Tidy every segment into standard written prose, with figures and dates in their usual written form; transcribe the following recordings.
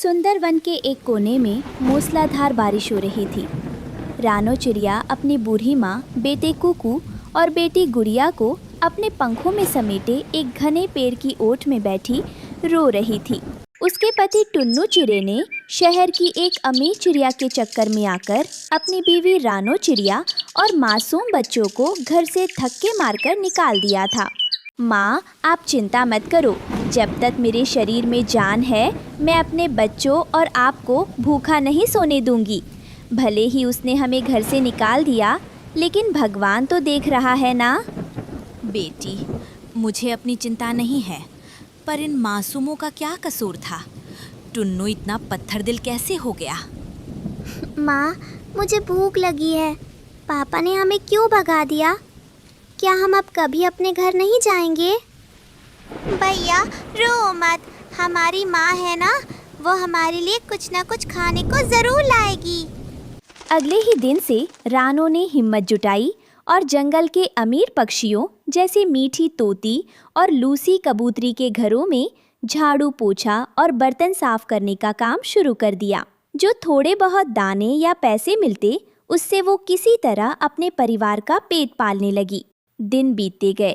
सुंदर वन के एक कोने में मूसलाधार बारिश हो रही थी। रानो चिड़िया अपनी बूढ़ी माँ, बेटे कुकू और बेटी गुड़िया को अपने पंखों में समेटे एक घने पेड़ की ओट में बैठी रो रही थी। उसके पति टुन्नू चिड़े ने शहर की एक अमीर चिड़िया के चक्कर में आकर अपनी बीवी रानो चिड़िया और मासूम बच्चों को घर से धक्के मारकर निकाल दिया था। माँ, आप चिंता मत करो, जब तक मेरे शरीर में जान है मैं अपने बच्चों और आपको भूखा नहीं सोने दूंगी। भले ही उसने हमें घर से निकाल दिया, लेकिन भगवान तो देख रहा है ना। बेटी, मुझे अपनी चिंता नहीं है, पर इन मासूमों का क्या कसूर था? टुन्नू इतना पत्थर दिल कैसे हो गया? माँ, मुझे भूख लगी है। पापा ने हमें क्यों भगा दिया? क्या हम अब कभी अपने घर नहीं जाएंगे? भैया रो मत, हमारी माँ है ना, वो हमारे लिए कुछ न कुछ खाने को जरूर लाएगी। अगले ही दिन से रानो ने हिम्मत जुटाई और जंगल के अमीर पक्षियों जैसे मीठी तोती और लूसी कबूतरी के घरों में झाड़ू पोछा और बर्तन साफ करने का काम शुरू कर दिया। जो थोड़े बहुत दाने या पैसे मिलते, उससे वो किसी तरह अपने परिवार का पेट पालने लगी। दिन बीतते गए,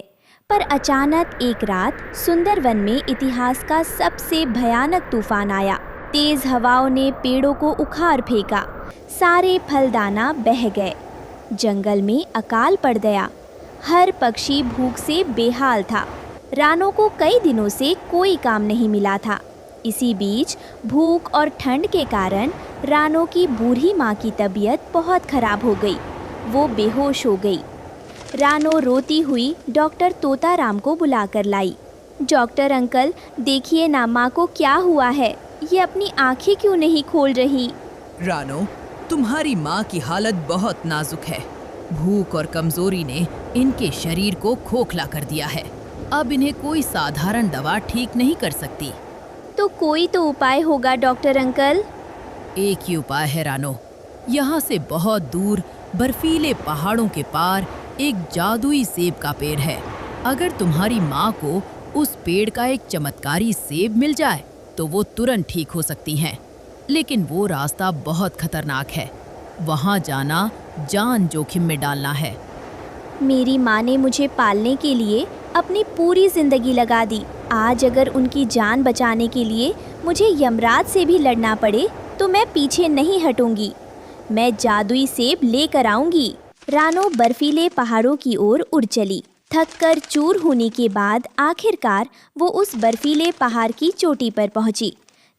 पर अचानक एक रात सुंदर वन में इतिहास का सबसे भयानक तूफान आया। तेज हवाओं ने पेड़ों को उखाड़ फेंका, सारे फलदाना बह गए, जंगल में अकाल पड़ गया। हर पक्षी भूख से बेहाल था। रानो को कई दिनों से कोई काम नहीं मिला था। इसी बीच भूख और ठंड के कारण रानो की बूढ़ी माँ की तबीयत बहुत खराब हो गई। वो बेहोश हो गई। रानो रोती हुई डॉक्टर तोताराम को बुलाकर लाई। डॉक्टर अंकल, देखिए ना, माँ को क्या हुआ है? ये अपनी आंखें क्यों नहीं खोल रही? रानो, तुम्हारी माँ की हालत बहुत नाजुक है। भूख और कमजोरी ने इनके शरीर को खोखला कर दिया है। अब इन्हें कोई साधारण दवा ठीक नहीं कर सकती। तो कोई तो उपाय होगा डॉक्टर अंकल। एक ही उपाय है रानो। यहाँ से बहुत दूर बर्फीले पहाड़ों के पार एक जादुई सेब का पेड़ है। अगर तुम्हारी माँ को उस पेड़ का एक चमत्कारी सेब मिल जाए तो वो तुरंत ठीक हो सकती हैं। लेकिन वो रास्ता बहुत खतरनाक है। वहाँ जाना जान जोखिम में डालना है। मेरी माँ ने मुझे पालने के लिए अपनी पूरी जिंदगी लगा दी। आज अगर उनकी जान बचाने के लिए मुझे यमराज से भी लड़ना पड़े तो मैं पीछे नहीं हटूंगी। मैं जादुई सेब लेकर आऊंगी। रानो बर्फीले पहाड़ों की ओर उड़ चली। थककर चूर होने के बाद आखिरकार वो उस बर्फीले पहाड़ की चोटी पर पहुंची,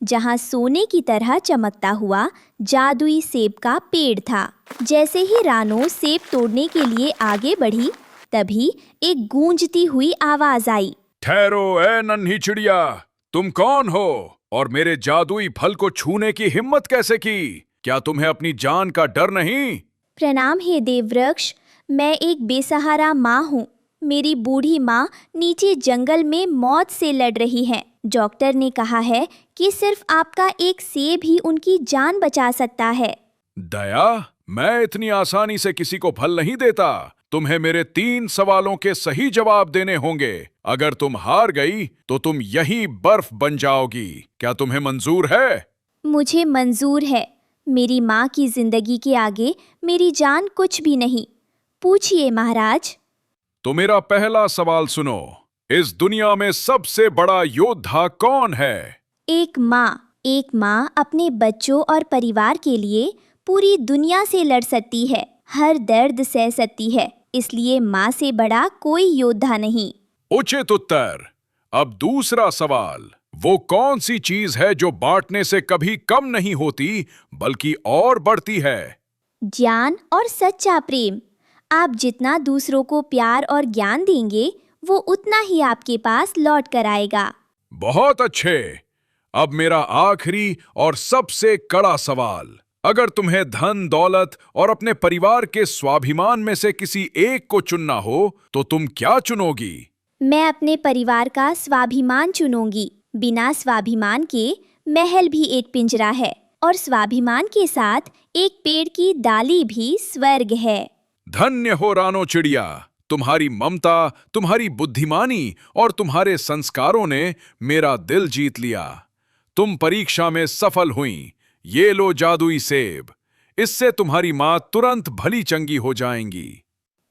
जहां सोने की तरह चमकता हुआ जादुई सेब का पेड़ था। जैसे ही रानो सेब तोड़ने के लिए आगे बढ़ी, तभी एक गूंजती हुई आवाज आई। ठहरो ए नन्ही चिड़िया, तुम कौन हो और मेरे जादुई फल को छूने की हिम्मत कैसे की? क्या तुम्हें अपनी जान का डर नहीं? प्रणाम हे देववृक्ष, मैं एक बेसहारा माँ हूँ। मेरी बूढ़ी माँ नीचे जंगल में मौत से लड़ रही है। डॉक्टर ने कहा है कि सिर्फ आपका एक सेब ही उनकी जान बचा सकता है। दया, मैं इतनी आसानी से किसी को फल नहीं देता। तुम्हें मेरे 3 सवालों के सही जवाब देने होंगे। अगर तुम हार गई तो तुम यहीं बर्फ बन जाओगी। क्या तुम्हें मंजूर है? मुझे मंजूर है। मेरी माँ की जिंदगी के आगे मेरी जान कुछ भी नहीं। पूछिए महाराज। तो मेरा पहला सवाल सुनो। इस दुनिया में सबसे बड़ा योद्धा कौन है? एक माँ अपने बच्चों और परिवार के लिए पूरी दुनिया से लड़ सकती है, हर दर्द सह सकती है। इसलिए माँ से बड़ा कोई योद्धा नहीं। उचित उत्तर। अब दूसरा सवाल। वो कौन सी चीज है जो बांटने से कभी कम नहीं होती बल्कि और बढ़ती है? ज्ञान और सच्चा प्रेम। आप जितना दूसरों को प्यार और ज्ञान देंगे, वो उतना ही आपके पास लौट कर आएगा। बहुत अच्छे। अब मेरा आखिरी और सबसे कड़ा सवाल। अगर तुम्हें धन दौलत और अपने परिवार के स्वाभिमान में से किसी एक को चुनना हो तो तुम क्या चुनोगी? मैं अपने परिवार का स्वाभिमान चुनूंगी। बिना स्वाभिमान के महल भी एक पिंजरा है और स्वाभिमान के साथ एक पेड़ की डाली भी स्वर्ग है। धन्य हो रानो चिड़िया। तुम्हारी ममता, तुम्हारी बुद्धिमानी और तुम्हारे संस्कारों ने मेरा दिल जीत लिया। तुम परीक्षा में सफल हुईं। ये लो जादुई सेब, इससे तुम्हारी माँ तुरंत भली चंगी हो जाएंगी।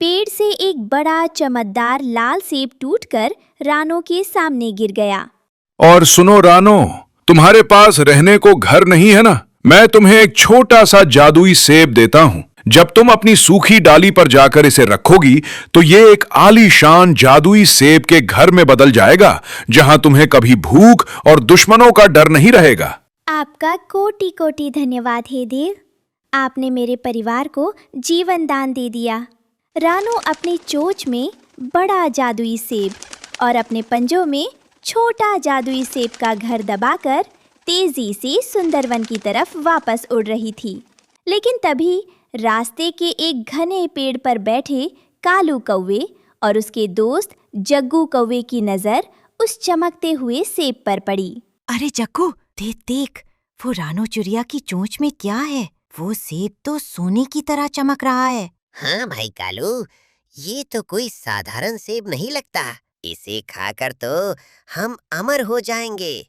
पेड़ से एक बड़ा चमकदार लाल सेब टूटकर रानो के सामने गिर गया। और सुनो रानो, तुम्हारे पास रहने को घर नहीं है ना? मैं तुम्हें एक छोटा सा जादुई सेब देता हूँ। जब तुम अपनी सूखी डाली पर जाकर इसे रखोगी तो ये एक आलीशान जादुई सेब के घर में बदल जाएगा, जहां तुम्हें कभी भूख और दुश्मनों का डर नहीं रहेगा। आपका कोटि कोटि धन्यवाद हे देव। आपने मेरे परिवार को जीवन दान दे दिया। रानो अपनी चोंच में बड़ा जादुई सेब और अपने पंजों में छोटा जादुई सेब का घर दबाकर तेजी से सुंदरवन की तरफ वापस उड़ रही थी। लेकिन तभी रास्ते के एक घने पेड़ पर बैठे कालू कौवे और उसके दोस्त जग्गू कौवे की नजर उस चमकते हुए सेब पर पड़ी। अरे जग्गू, देख देख, वो रानो चिड़िया की चोंच में क्या है? वो सेब तो सोने की तरह चमक रहा है। हाँ भाई कालू, ये तो कोई साधारण सेब नहीं लगता। इसे खाकर तो हम अमर हो जाएंगे।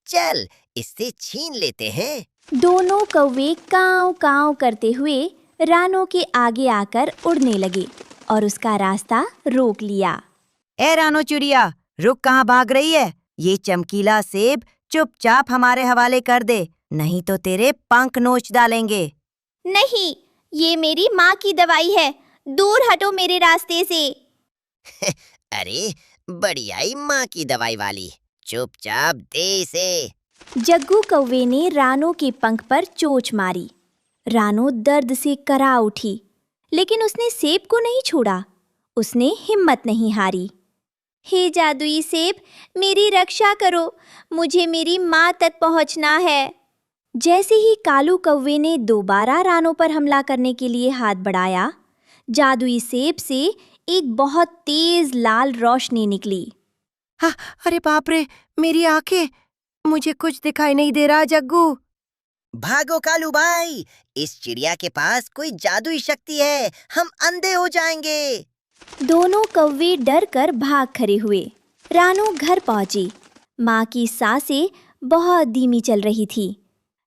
चल, इससे छीन लेते हैं। दोनों कौवे काव काव करते हुए रानो के आगे आकर उड़ने लगे और उसका रास्ता रोक लिया। ए रानो चिड़िया, रुक, कहाँ भाग रही है? ये चमकीला सेब चुपचाप हमारे हवाले कर दे, नहीं तो तेरे पंख नोच डालेंगे। नहीं, ये मेरी माँ की दवाई है। दूर हटो मेरे रास्ते से। अरे बढ़ियाई माँ की दवाई वाली, चुपचाप दे इसे। जग्गू कौवे ने रानो के पंख पर चोंच मारी। रानो दर्द से करा उठी, लेकिन उसने सेब को नहीं छोड़ा। उसने हिम्मत नहीं हारी। हे जादुई सेब, मेरी रक्षा करो, मुझे मेरी माँ तक पहुँचना है। जैसे ही कालू कौवे ने दोबारा रानो पर हमला करने के लिए हाथ बढ़ाया, जादुई सेब से एक बहुत तेज लाल रोशनी निकली। हाँ, अरे बाप रे, मेरी आंखें, मुझे कुछ दिखाई नहीं दे रहा। जग्गू, भागो कालू भाई, इस चिड़िया के पास कोई जादुई शक्ति है, हम अंधे हो जाएंगे। दोनों कौवे डर कर भाग खड़े हुए। रानो घर पहुंची। माँ की सांसें बहुत धीमी चल रही थी।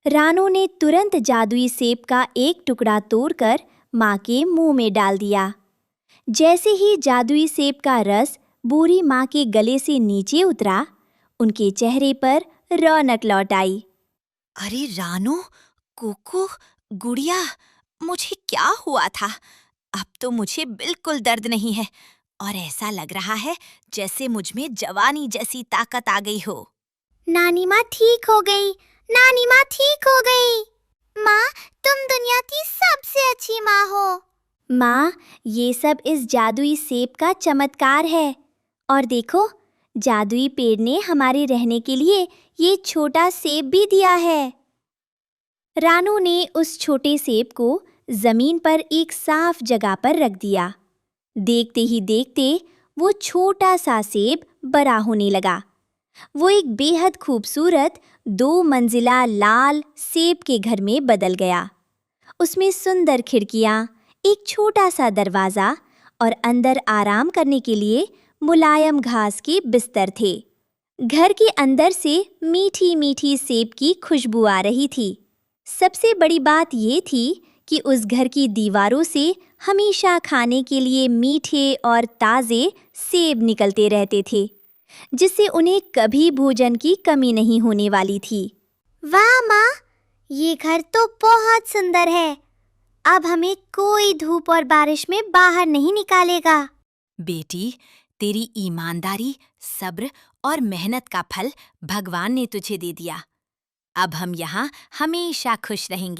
रानो ने तुरंत जादुई सेब का एक टुकड़ा तोड़कर माँ के मुंह में डाल दिया। जैसे ही जादुई सेब का रस बूढ़ी माँ के गले से नीचे उतरा, उनके चेहरे पर रौनक लौट आई। अरे रानो, कोको, गुड़िया, मुझे क्या हुआ था? अब तो मुझे बिल्कुल दर्द नहीं है और ऐसा लग रहा है जैसे मुझ में जवानी जैसी ताकत आ गई हो। नानी माँ ठीक हो गई, नानी माँ ठीक हो गई। माँ, तुम दुनिया की सबसे अच्छी माँ हो। माँ, ये सब इस जादुई सेब का चमत्कार है। और देखो, जादुई पेड़ ने हमारे रहने के लिए ये छोटा सेब भी दिया है। रानो ने उस छोटे सेब को जमीन पर एक साफ जगह पर रख दिया। देखते ही देखते वो छोटा सा सेब बड़ा होने लगा। वो एक बेहद खूबसूरत 2 मंजिला लाल सेब के घर में बदल गया। उसमें सुंदर खिड़कियाँ, एक छोटा सा दरवाज़ा और अंदर आराम करने के लिए मुलायम घास के बिस्तर थे। घर के अंदर से मीठी मीठी सेब की खुशबू आ रही थी। सबसे बड़ी बात ये थी कि उस घर की दीवारों से हमेशा खाने के लिए मीठे और ताज़े सेब निकलते रहते थे, जिससे उन्हें कभी भोजन की कमी नहीं होने वाली थी। वाह माँ, ये घर तो बहुत सुंदर है। अब हमें कोई धूप और बारिश में बाहर नहीं निकालेगा। बेटी, तेरी ईमानदारी, सब्र और मेहनत का फल भगवान ने तुझे दे दिया। अब हम यहाँ हमेशा खुश रहेंगे।